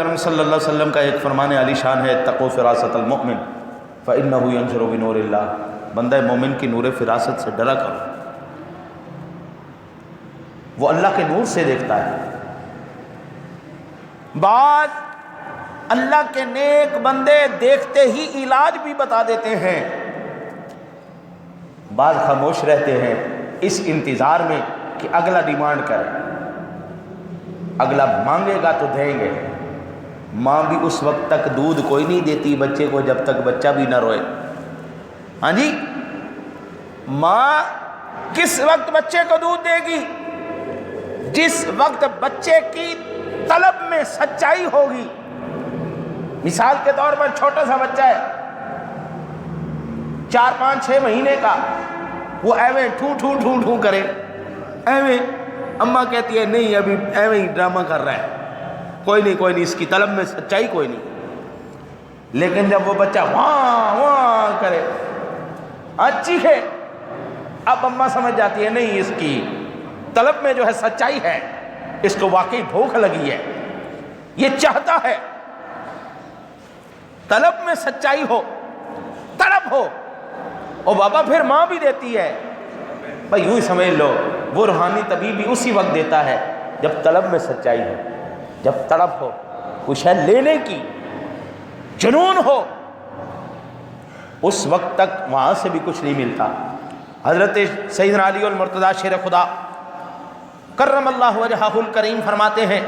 اکرم صلی اللہ علیہ وسلم کا ایک فرمان علی شان ہے، اتقوا فراست المؤمن فإنہ ینظر بنور اللہ، بندہ مومن کی نور فراست سے ڈرا کرو، وہ اللہ کے نور سے دیکھتا ہے۔ بعض اللہ کے نیک بندے دیکھتے ہی علاج بھی بتا دیتے ہیں، بعض خاموش رہتے ہیں اس انتظار میں کہ اگلا ڈیمانڈ کرے، اگلا مانگے گا تو دیں گے۔ ماں بھی اس وقت تک دودھ کوئی نہیں دیتی بچے کو جب تک بچہ بھی نہ روئے۔ ہاں جی، ماں کس وقت بچے کو دودھ دے گی؟ جس وقت بچے کی طلب میں سچائی ہوگی۔ مثال کے طور پر چھوٹا سا بچہ ہے 4 5 6 مہینے کا، وہ ایویں ٹھو ٹھو ٹھو ٹھو کرے، ایویں اماں کہتی ہے نہیں ابھی ایویں ہی ڈرامہ کر رہا ہے، کوئی نہیں اس کی طلب میں سچائی کوئی نہیں۔ لیکن جب وہ بچہ واں واں کرے، چیخے، اب اماں سمجھ جاتی ہے نہیں اس کی طلب میں جو ہے سچائی ہے، اس کو واقعی بھوک لگی ہے، یہ چاہتا ہے، طلب میں سچائی ہو، طلب ہو، اور بابا پھر ماں بھی دیتی ہے۔ بھائی یوں ہی سمجھ لو وہ روحانی طبیب بھی اسی وقت دیتا ہے جب طلب میں سچائی ہو، جب طلب ہو، کچھ ہے لینے کی، جنون ہو، اس وقت تک وہاں سے بھی کچھ نہیں ملتا۔ حضرت سیدنا علی المرتضیٰ شیر خدا کرم اللہ وجہہ الکریم فرماتے ہیں